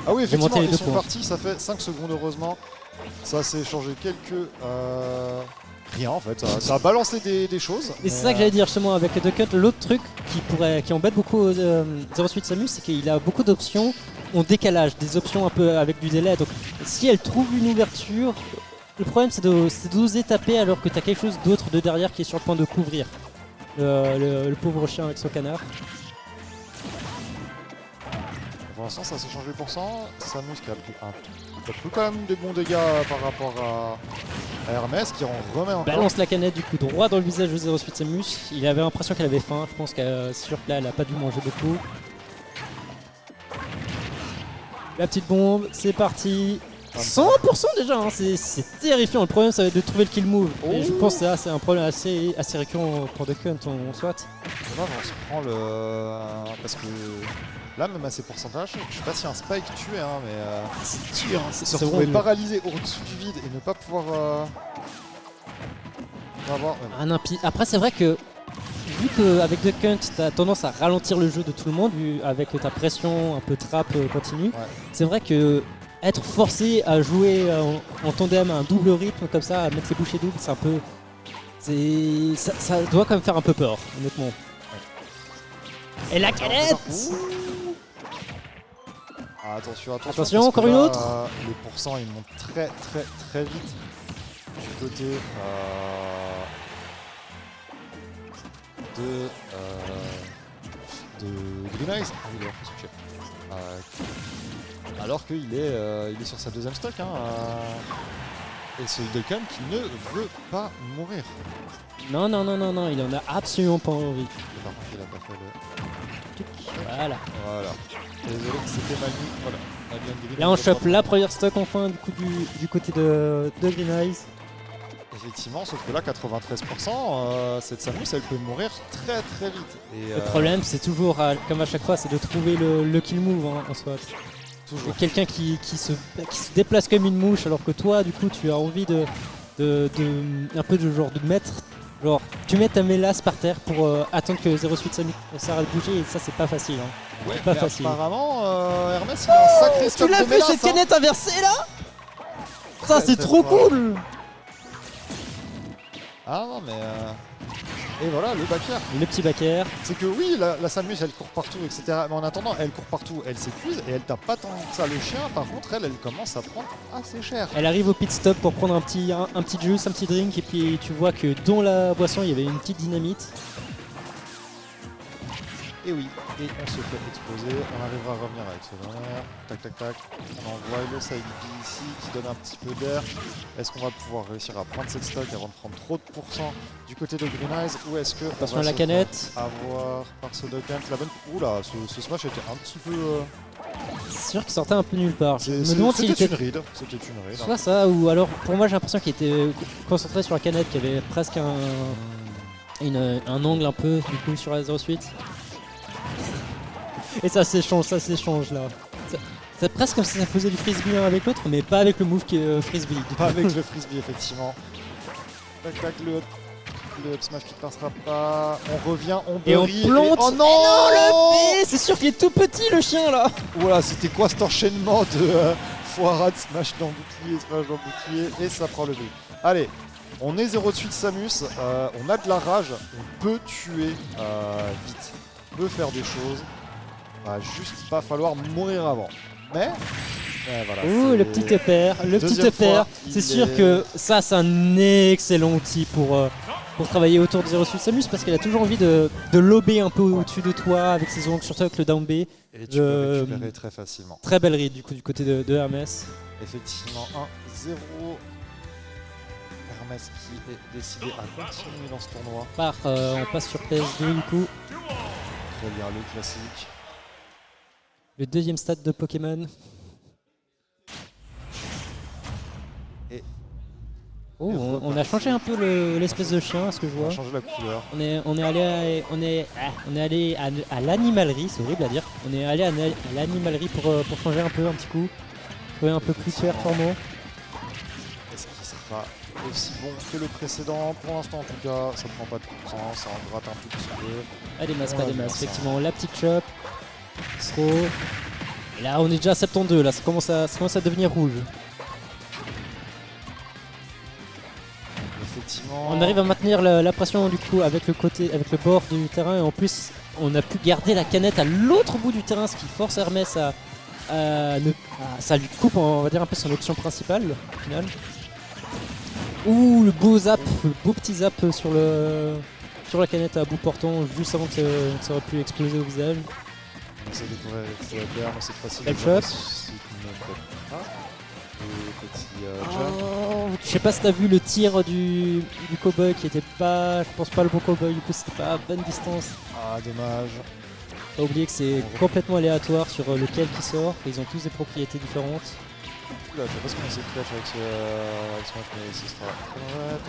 Ah oui, J'ai monté effectivement, les ils deux sont points. partis, ça fait 5 secondes heureusement. Ça s'est échangé quelques... Rien en fait, ça a balancé des choses. Et c'est ça que j'allais dire justement avec le duck hunt. L'autre truc qui embête beaucoup 08 Samus, c'est qu'il a beaucoup d'options en décalage, des options un peu avec du délai. Donc si elle trouve une ouverture, le problème c'est d'oser taper alors que tu as quelque chose d'autre de derrière qui est sur le point de couvrir le pauvre chien avec son canard. Pour l'instant, ça s'est changé pour 100. Samus qui a pris quand même des bons dégâts par rapport à Hermès qui en remet encore. Balance la canette du coup droit dans le visage de 08 Samus. Il avait l'impression qu'elle avait faim. Je pense que sûr que là elle a pas dû manger beaucoup. La petite bombe, c'est parti. 100% déjà, hein, c'est terrifiant. Le problème ça va être de trouver le kill move. Et je pense que c'est un problème assez récurrent pour Duck Hunt en SWAT. Dommage, on se prend le... Parce que là, même à ces pourcentages, je sais pas si un spike tuait, hein, mais... C'est dur, se retrouver paralysé au-dessus du vide et ne pas pouvoir... avoir... Ah non, puis après c'est vrai que vu qu'avec Duck Hunt t'as tendance à ralentir le jeu de tout le monde, avec ta pression un peu trap continue, c'est vrai que être forcé à jouer en tandem à un double rythme comme ça, à mettre les bouchées doubles, c'est un peu... Ça doit quand même faire un peu peur, honnêtement. Et la canette. Ah, attention, attention, encore une autre. Les pourcents ils montent très vite du côté de Green Eyes. Ah oui, il faut switcher. Alors qu'il est sur sa deuxième stock. Hein, et ce Duck Hunt qui ne veut pas mourir. Non, il en a absolument pas envie. Par contre, il a pas fait le... Voilà. Désolé, c'était Manu. Voilà. Là, on chope la première stock enfin du côté de Green Eyes. Effectivement, sauf que là, 93%, cette Samus, elle peut mourir très vite. Et, le problème, c'est toujours, comme à chaque fois, c'est de trouver le kill move en SWAT. Toujours. Quelqu'un qui se déplace comme une mouche, alors que toi, du coup, tu as envie un peu de genre de mettre... Genre, tu mets ta mélasse par terre pour attendre que 08 Samus s'arrête de bouger, et ça, c'est pas facile. Hein. Ouais, c'est pas facile. Apparemment, Hermès, il a un sacré stock de mélasse. Tu l'as vu cette canette inversée là? Ça, c'est trop cool. Ah non, mais... Et voilà, le backer. Le petit backer. C'est que oui, la Samus, elle court partout, etc. Mais en attendant, elle court partout, elle s'épuise et elle tape pas tant que ça le chien. Par contre, elle commence à prendre assez cher. Elle arrive au pit stop pour prendre un petit juice, un petit drink. Et puis tu vois que dans la boisson, il y avait une petite dynamite. Et oui, et on se fait exploser. On arrivera à revenir avec ce verre. Tac. On envoie le side B ici qui donne un petit peu d'air. Est-ce qu'on va pouvoir réussir à prendre cette stock avant de prendre trop de pourcents du côté de Green Eyes, ou est-ce que attention à la canette. Avoir par ce Duck Hunt la bonne... Oula, ce smash était un petit peu... C'est sûr qu'il sortait un peu nulle part. C'était une ride. Soit ça, ou alors pour moi j'ai l'impression qu'il était concentré sur la canette, qu'il y avait presque un angle un peu du coup sur la 08. Et ça s'échange là. C'est presque comme si ça faisait du frisbee l'un avec l'autre, mais pas avec le move qui est frisbee. Pas avec le frisbee, effectivement. Tac, le up smash qui ne passera pas. On revient, on et on plante. Oh non, le B. C'est sûr qu'il est tout petit le chien là. Voilà, c'était quoi cet enchaînement de foirade, smash dans bouclier, et ça prend le B. Allez, on est 0-8 Samus, on a de la rage, on peut tuer vite, on peut faire des choses. Va juste pas falloir mourir avant. Mais voilà, ouh, le petit père, c'est sûr que ça c'est un excellent outil pour travailler autour de 08 Samus, parce qu'elle a toujours envie de lober un peu au-dessus de toi avec ses ongles, surtout avec le down B. Et tu peux récupérer très facilement. Très belle read du côté de Hermès. Effectivement, 1-0. Hermès qui est décidé à continuer dans ce tournoi. On passe sur PS2 du coup. Très bien, le classique. Le deuxième stade de Pokémon. Et on a changé un peu l'espèce de chien, ce que je vois. On a changé la couleur. On est allé à l'animalerie, c'est horrible à dire. On est allé à l'animalerie pour changer un petit coup. Trouver un peu plus performant. Est-ce qu'il sera aussi bon que le précédent? Pour l'instant en tout cas, ça ne prend pas de pourcent, ça en gratte un tout petit peu. Ah, des masses, pas des masses, effectivement. La petite chop. Throw. Et là, on est déjà à 72, là, ça commence à devenir rouge. Effectivement. On arrive à maintenir la pression du coup avec le bord du terrain et en plus on a pu garder la canette à l'autre bout du terrain, ce qui force Hermès ça lui coupe, on va dire, un peu son option principale au final. Ouh, le beau petit zap sur la canette à bout portant juste avant que ça aurait pu exploser au visage. On essaie de découvrir avec Claire, mais cette fois-ci Belle shot. Je sais pas si t'as vu le tir du cowboy qui était pas, je pense pas le bon cowboy, du coup c'était pas à bonne distance. Ah, dommage. Pas oublier que c'est complètement aléatoire sur lequel qui sort, ils ont tous des propriétés différentes. Oula, je sais pas ce qu'on essaie de clutch avec ce match, mais ce sera correct.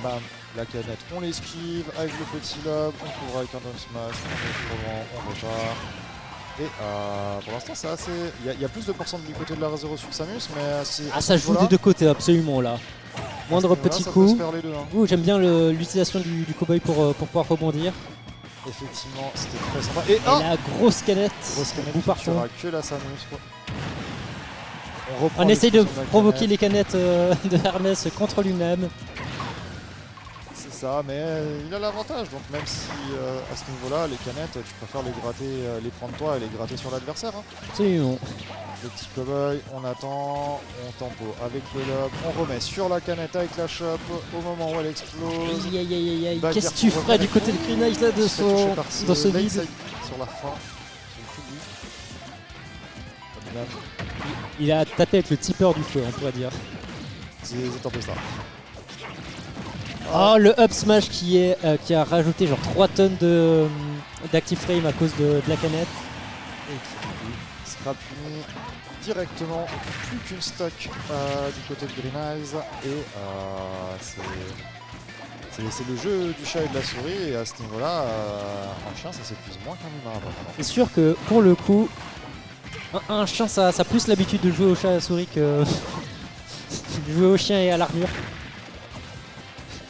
Bam, la canette, on l'esquive avec le petit lob, on couvre avec un down smash, on est trop loin, on repart. Et pour l'instant, c'est assez. Il y a plus de pourcent du côté de la R0 sur Samus, mais c'est. Ah, ça joue des deux côtés, absolument là. Moindre petit coup. Ouh, j'aime bien l'utilisation du cowboy pour pouvoir rebondir. Effectivement, c'était très sympa. Et la grosse canette. Bout par que la Samus. On essaye de provoquer les canettes de Hermès contre lui-même. C'est ça, mais il a l'avantage, donc même si à ce niveau-là, les canettes, tu préfères les gratter, les prendre toi et les gratter sur l'adversaire. Hein. Absolument. Le petit cowboy, on attend, on tempo avec le lob, on remet sur la canette avec la chope au moment où elle explose. Aïe aïe aïe aïe, qu'est-ce que tu ferais du côté de Green Eyes là dans ce vide sur la fin, il a tapé avec le tipper du feu, on pourrait dire. C'est un peu ça. Oh, le up smash qui a rajouté genre 3 tonnes d'active frame à cause de la canette. Et qui sera puni directement, plus qu'une stock du côté de Green Eyes. Et c'est le jeu du chat et de la souris. Et à ce niveau-là, un chien, ça s'épuise moins qu'un humain. C'est sûr que pour le coup, un chien, ça a plus l'habitude de jouer au chat et à la souris que de jouer au chien et à l'armure.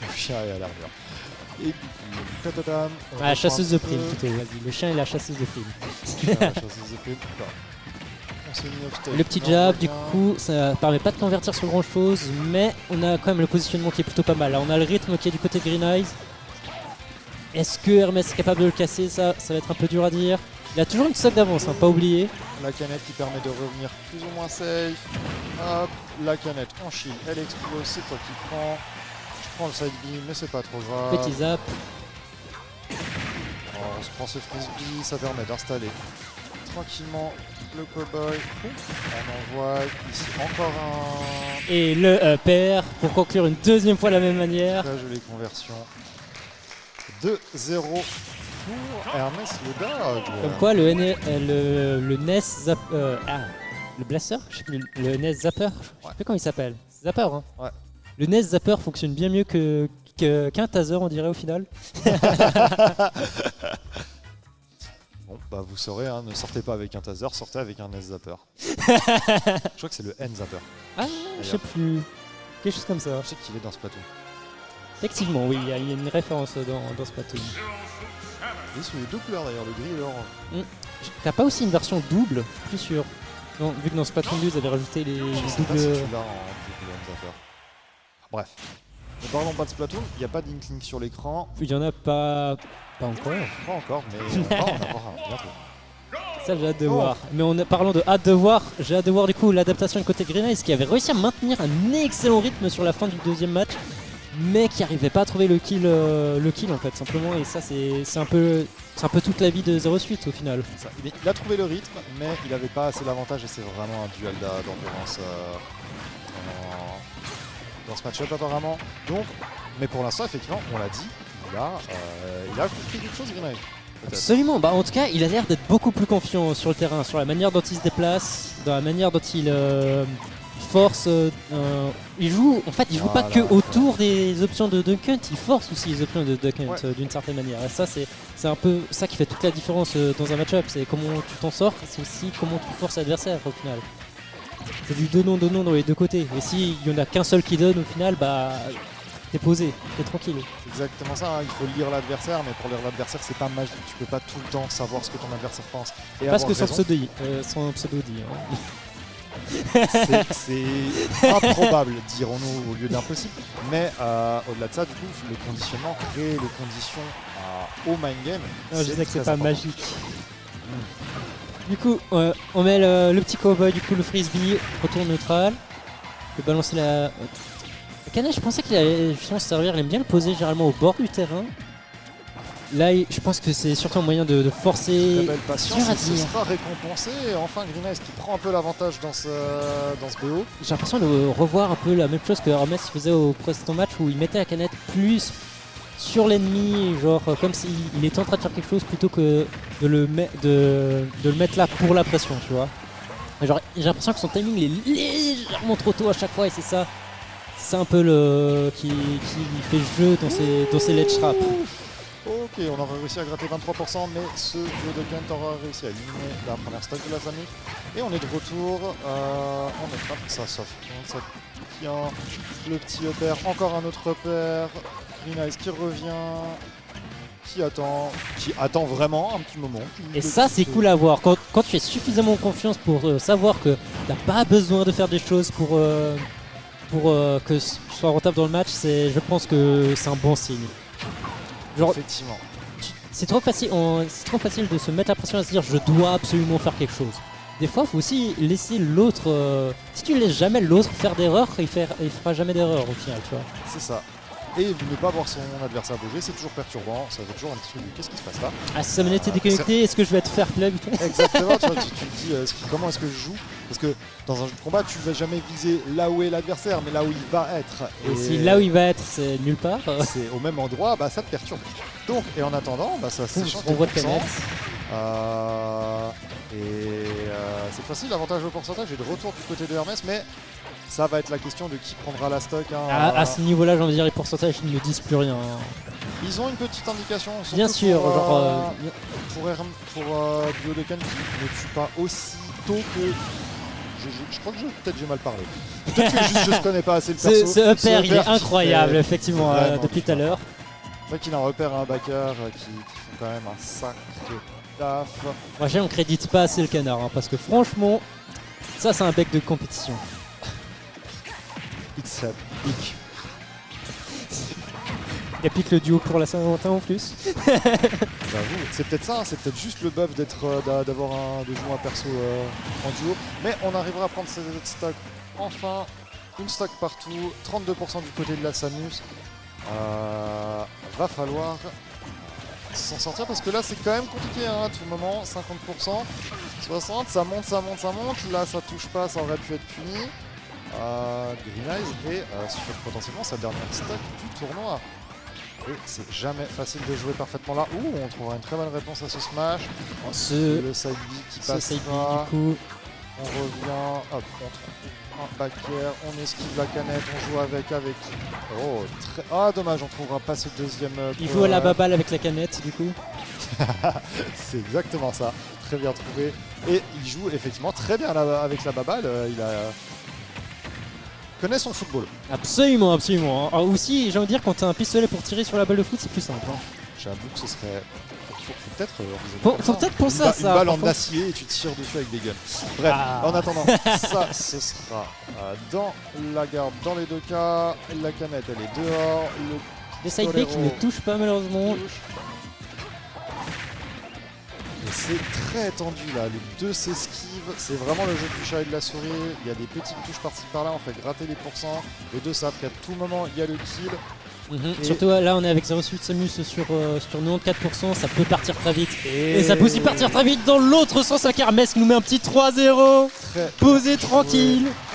Le chien et à l'armure. Et tatatam. La chasseuse de primes plutôt, vas-y. Le chien et la chasseuse de primes. Le petit jab, du coup, ça permet pas de convertir sur grand chose, mais on a quand même le positionnement qui est plutôt pas mal. Là, on a le rythme qui est du côté de Green Eyes. Est-ce que Hermès est capable de le casser? Ça va être un peu dur à dire. Il a toujours une stock d'avance, hein, pas oublier. La canette qui permet de revenir plus ou moins safe. Hop, la canette en shield, elle explose, c'est toi qui prends. Je prends le side beam, mais c'est pas trop grave. Petit zap. Alors, on se prend ce frisbee, ça permet d'installer tranquillement le cowboy. On envoie ici encore un. Et le pair pour conclure une deuxième fois de la même manière. Très jolie conversion. 2-0 pour Hermès le Dog. Comme quoi le NES Zap, le Blaster, je sais plus, le NES Zapper, je sais plus comment il s'appelle. Zapper, hein. Ouais. Le NES Zapper fonctionne bien mieux qu'un taser, on dirait au final. Bon, bah vous saurez, hein, ne sortez pas avec un taser, sortez avec un S-Zapper. Je crois que c'est le N-Zapper. Ah, je sais plus. Quelque chose comme ça. Je sais qu'il est dans ce plateau. Effectivement, oui, il y a une référence dans ce plateau. Il est sous les deux couleurs d'ailleurs, le gris et l'orange. T'as pas aussi une version double? Plus sûr. Non, vu que dans Splatoon 2, ils avaient rajouté les doubles. Si tu l'as en double N-Zapper. Bref. Ne parlons pas de Splatoon, il n'y a pas d'Inkling sur l'écran. Il y en a pas encore. Pas encore, mais on va en avoir un bientôt. Ça, j'ai hâte de voir. Mais parlons de hâte de voir, j'ai hâte de voir du coup l'adaptation du côté Green Eyes qui avait réussi à maintenir un excellent rythme sur la fin du deuxième match, mais qui n'arrivait pas à trouver le kill en fait, simplement. Et ça, c'est un peu toute la vie de Zero Suite au final. Ça, il a trouvé le rythme, mais il n'avait pas assez d'avantage et c'est vraiment un duel d'endurance dans ce match-up apparemment. Donc, mais pour l'instant, effectivement, on l'a dit, il a compris quelque chose, Green Eyes. Absolument, bah en tout cas il a l'air d'être beaucoup plus confiant sur le terrain, sur la manière dont il se déplace, dans la manière dont il force, il joue pas que autour des options de Duck Hunt, il force aussi les options de Duck Hunt d'une certaine manière. Et ça c'est un peu ça qui fait toute la différence dans un match-up, c'est comment tu t'en sors, c'est aussi comment tu forces l'adversaire au final. C'est du donnant dans les deux côtés, et s'il y en a qu'un seul qui donne au final, bah T'es posé, t'es tranquille. C'est exactement ça, hein. Il faut lire l'adversaire, mais pour lire l'adversaire, c'est pas magique. Tu peux pas tout le temps savoir ce que ton adversaire pense. Et Parce que avoir son pseudo dit. Hein. C'est improbable, dirons-nous, au lieu d'impossible. Mais au-delà de ça, du coup, le conditionnement, créer les conditions au mind game. Non, je disais que c'est très pas important. magique. Du coup, on met le petit cowboy, du coup le frisbee, retour neutral. Je vais balancer la canette. Je pensais qu'il allait justement se servir. Il aime bien le poser généralement au bord du terrain. Là, je pense que c'est surtout un moyen de forcer. Très belle patience, Dur à et ce dire. sera récompensé. Et enfin, Green Eyes qui prend un peu l'avantage dans ce BO. J'ai l'impression de revoir un peu la même chose que Hermès faisait au précédent match où il mettait la canette plus sur l'ennemi, genre comme s'il était en train de faire quelque chose plutôt que de le mettre là pour la pression, tu vois. Genre, j'ai l'impression que son timing il est légèrement trop tôt à chaque fois et c'est ça. C'est un peu le qui fait jeu dans ses ledge traps. Ok, on aura réussi à gratter 23%, mais ce jeu de Kent aura réussi à éliminer la première stack de la famille. Et on est de retour. On est pas ça sauf. Ça tient le petit repère, encore un autre repère. Green Eyes qui revient. Qui attend vraiment un petit moment. Et ça c'est cool à voir. Quand tu es suffisamment confiance pour savoir que t'as pas besoin de faire des choses pour que tu sois rentable dans le match, je pense que c'est un bon signe. Genre, effectivement. c'est trop facile de se mettre la pression à se dire je dois absolument faire quelque chose. Des fois, il faut aussi laisser l'autre. Si tu laisses jamais l'autre faire d'erreur, il fera jamais d'erreur au final, tu vois. C'est ça. Et ne pas voir son adversaire bouger, c'est toujours perturbant. Ça fait toujours un petit truc de qu'est-ce qui se passe là. Ah, si sa manette est déconnectée, est-ce que je vais être fair play? Exactement, tu te dis comment est-ce que je joue. Parce que dans un jeu de combat, tu vas jamais viser là où est l'adversaire, mais là où il va être. Et si là où il va être, c'est nulle part. C'est au même endroit, bah ça te perturbe. Donc, et en attendant, bah ça s'échange. On voit de canette. Cette fois-ci, l'avantage au pourcentage est de retour du côté de Hermès, mais ça va être la question de qui prendra la stock. Hein. À ce niveau-là, j'ai envie de dire, les pourcentages, ils ne me disent plus rien. Ils ont une petite indication. Bien sûr, pour Duodecan qui ne tue pas aussi tôt que. Je crois que peut-être j'ai mal parlé. Peut-être que juste je ne connais pas assez le perso. Ce repère, il est incroyable, effectivement, depuis tout à l'heure. C'est vrai qu'il a un repère à un backer qui font quand même un sacré taf. Moi, on crédite pas assez le canard, hein, parce que franchement, ça, c'est un bec de compétition. It's a pick. Il pique le duo pour la Saint-Valentin en plus. J'avoue, c'est peut-être ça, hein, c'est peut-être juste le buff de jouer un perso en duo. Mais on arrivera à prendre cette stock. Enfin, une stock partout, 32% du côté de la Samus. Va falloir s'en sortir parce que là c'est quand même compliqué hein, à tout moment. 50%, 60%, ça monte. Là ça touche pas, ça aurait pu être puni. Green Eyes et sur potentiellement sa dernière stock du tournoi. Et c'est jamais facile de jouer parfaitement là. Ouh, on trouvera une très bonne réponse à ce smash. Le side B qui passe pas. Du coup. On revient, hop, on trouve un backer, on esquive la canette, on joue avec. Oh, dommage, on trouvera pas ce deuxième. Il joue à la baballe avec la canette, du coup. C'est exactement ça, très bien trouvé. Et il joue effectivement très bien avec la baballe. Il connaît son football. Absolument. Alors aussi, j'ai envie de dire, quand t'as un pistolet pour tirer sur la balle de foot, c'est plus simple. Hein. J'avoue que ce serait. Faut peut-être. Faut peut-être pour ça. Une balle en acier et tu tires dessus avec des guns. Bref, en attendant, ça ce sera dans la garde dans les deux cas. La canette elle est dehors. Les side B qui ne touchent pas malheureusement. Et c'est très tendu là, les deux s'esquivent, c'est vraiment le jeu du chat et de la souris, il y a des petites touches par-ci par-là, on fait gratter les pourcents, les deux savent qu'à tout moment il y a le kill. Surtout là on est avec 0,8 Samus sur 94%, ça peut partir très vite. Et ça peut aussi partir très vite dans l'autre sens avec Hermès qui nous met un petit 3-0. Posé tranquille.